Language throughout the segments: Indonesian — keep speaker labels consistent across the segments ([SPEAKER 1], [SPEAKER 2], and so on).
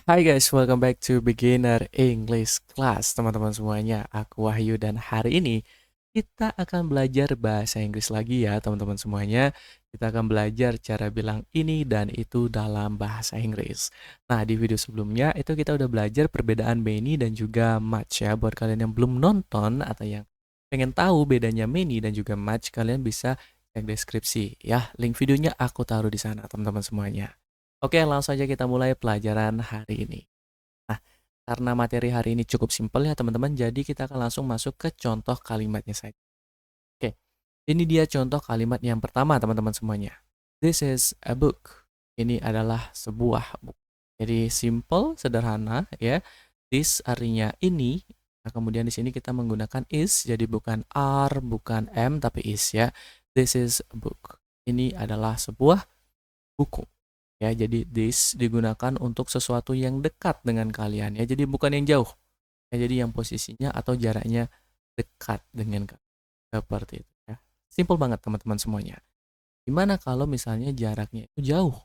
[SPEAKER 1] Hai guys, welcome back to Beginner English Class teman-teman semuanya. Aku Wahyu dan hari ini kita akan belajar bahasa Inggris lagi ya teman-teman semuanya. Kita akan belajar cara bilang ini dan itu dalam bahasa Inggris. Nah, di video sebelumnya itu kita udah belajar perbedaan many dan juga much ya. Buat kalian yang belum nonton atau yang pengen tahu bedanya many dan juga much, kalian bisa cek deskripsi ya. Link videonya aku taruh di sana teman-teman semuanya. Oke, langsung aja kita mulai pelajaran hari ini. Nah, karena materi hari ini cukup simpel ya teman-teman, jadi kita akan langsung masuk ke contoh kalimatnya saja. Oke, ini dia contoh kalimat yang pertama teman-teman semuanya. This is a book. Ini adalah sebuah buku. Jadi simple, sederhana ya. This artinya ini. Nah, kemudian di sini kita menggunakan is, jadi bukan are, bukan am, tapi is ya. This is a book. Ini adalah sebuah buku. Ya, jadi this digunakan untuk sesuatu yang dekat dengan kalian ya. Jadi bukan yang jauh. Ya, jadi yang posisinya atau jaraknya dekat dengan kalian. Seperti itu ya. Simple banget teman-teman semuanya. Gimana kalau misalnya jaraknya itu jauh?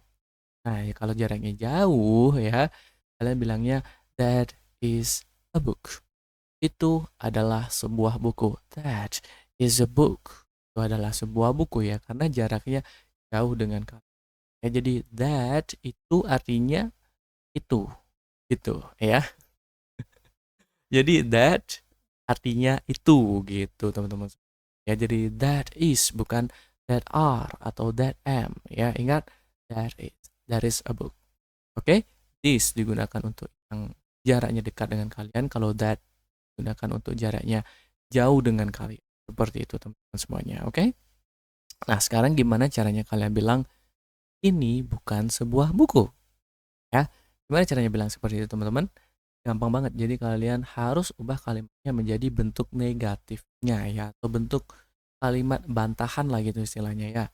[SPEAKER 1] Nah, ya kalau jaraknya jauh ya, kalian bilangnya that is a book. Itu adalah sebuah buku. That is a book. Itu adalah sebuah buku ya, karena jaraknya jauh dengan kalian. Ya, jadi that itu artinya itu, gitu ya. Jadi that artinya itu gitu teman-teman. Ya, jadi that is bukan that are atau that am ya. Ingat, that is a book. Oke? This digunakan untuk yang jaraknya dekat dengan kalian, kalau that digunakan untuk jaraknya jauh dengan kalian. Seperti itu teman-teman semuanya, oke? Nah, sekarang gimana caranya kalian bilang ini bukan sebuah buku? Ya. Gimana caranya bilang seperti itu teman-teman? Gampang banget. Jadi kalian harus ubah kalimatnya menjadi bentuk negatifnya ya, atau bentuk kalimat bantahan lah gitu istilahnya ya.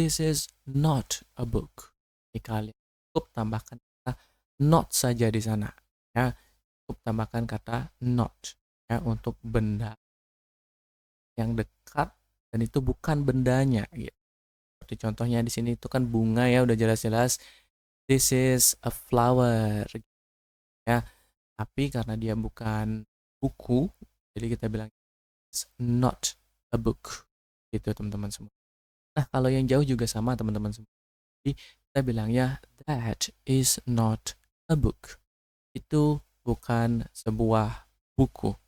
[SPEAKER 1] This is not a book. Jadi kalian cukup tambahkan kata not saja di sana ya. Cukup tambahkan kata not ya untuk benda yang dekat dan itu bukan bendanya gitu. Seperti contohnya di sini itu kan bunga ya, udah jelas-jelas this is a flower ya. Tapi karena dia bukan buku, jadi kita bilang it's not a book. Gitu teman-teman semua. Nah, kalau yang jauh juga sama teman-teman semua. Jadi kita bilangnya that is not a book. Itu bukan sebuah buku.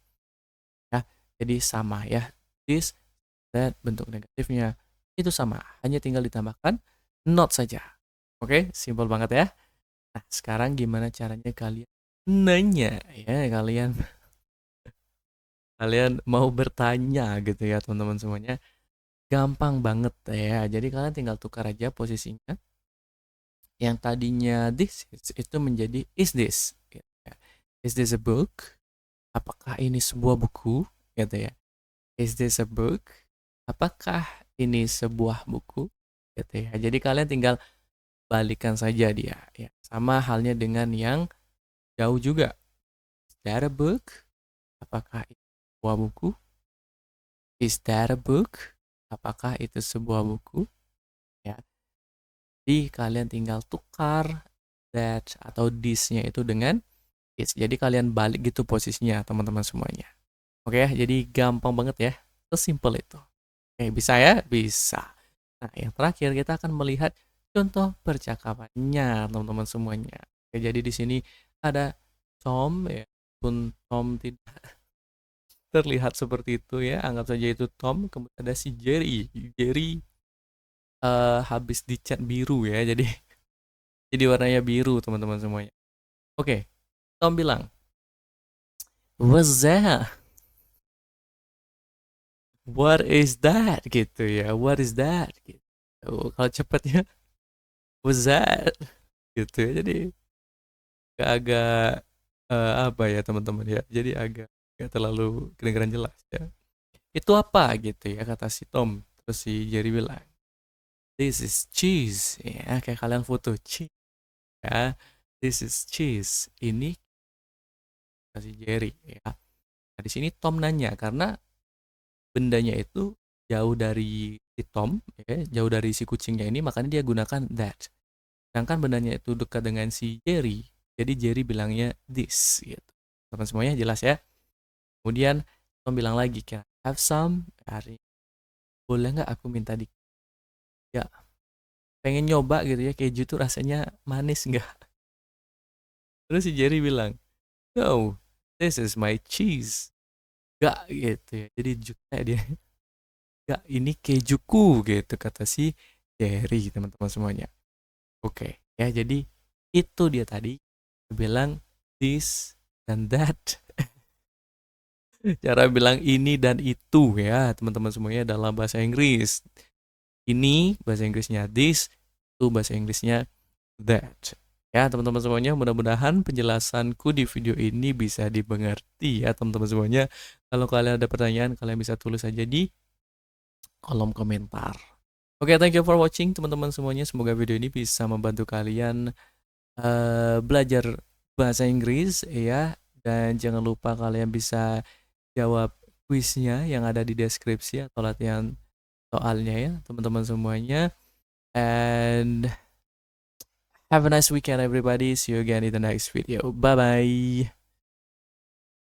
[SPEAKER 1] Ya, jadi sama ya. This, that, bentuk negatifnya itu sama. Hanya tinggal ditambahkan not saja. Oke, simpel banget ya. Nah, sekarang gimana caranya kalian nanya ya, kalian kalian mau bertanya gitu ya teman-teman semuanya. Gampang banget ya. Jadi kalian tinggal tukar aja posisinya. Yang tadinya this is, itu menjadi is this gitu ya. Is this a book? Apakah ini sebuah buku? Gitu ya. Is this a book? Apakah ini sebuah buku? Gitu ya. Jadi kalian tinggal balikan saja dia ya. Sama halnya dengan yang jauh juga. Is that a book? Apakah itu sebuah buku? Is that a book? Apakah itu sebuah buku? Ya. Jadi kalian tinggal tukar that atau this-nya itu dengan is. Jadi kalian balik gitu posisinya teman-teman semuanya. Oke ya, jadi gampang banget ya. Sesimpel itu. Oke, bisa ya? Bisa. Nah, yang terakhir kita akan melihat contoh percakapannya teman-teman semuanya. Oke, jadi di sini ada Tom ya. Pun Tom tidak terlihat seperti itu ya. Anggap saja itu Tom. Kemudian ada si Jerry. Jerry habis dicat biru ya. Jadi warnanya biru teman-teman semuanya. Oke, Tom bilang, what's that? What is that? Gitu ya. What is that? Gitu. Kalau cepatnya, what's that? Gitu ya. Jadi agak apa ya teman-teman ya. Jadi agak terlalu kedengaran jelas ya. Itu apa gitu ya kata si Tom. Terus si Jerry bilang, this is cheese. Ya, kayak kalian foto cheese ya. This is cheese. Ini kata si Jerry ya. Nah, di sini Tom nanya karena bendanya itu jauh dari si Tom, ya, jauh dari si kucingnya ini, makanya dia gunakan that. Sedangkan bendanya itu dekat dengan si Jerry, Jadi Jerry bilangnya this gitu. Teman semuanya jelas ya. Kemudian Tom bilang lagi, can I have some? Hari boleh nggak aku minta di ya pengen nyoba gitu ya keju tuh rasanya manis nggak? Terus si Jerry bilang, no, this is my cheese. Gak gitu ya. Jadi juga dia, gak ini kejuku gitu kata si Jerry teman-teman semuanya. Oke, ya jadi itu dia tadi bilang this dan that. Cara bilang ini dan itu ya teman-teman semuanya dalam bahasa Inggris. Ini bahasa Inggrisnya this, itu bahasa Inggrisnya that. Ya teman-teman semuanya, mudah-mudahan penjelasanku di video ini bisa dimengerti ya teman-teman semuanya. Kalau kalian ada pertanyaan, kalian bisa tulis aja di kolom komentar. Oke, thank you for watching teman-teman semuanya. Semoga video ini bisa membantu kalian belajar bahasa Inggris ya. Dan jangan lupa kalian bisa jawab kuisnya yang ada di deskripsi atau latihan soalnya ya teman-teman semuanya. And have a nice weekend everybody. See you again in the next video. Bye bye.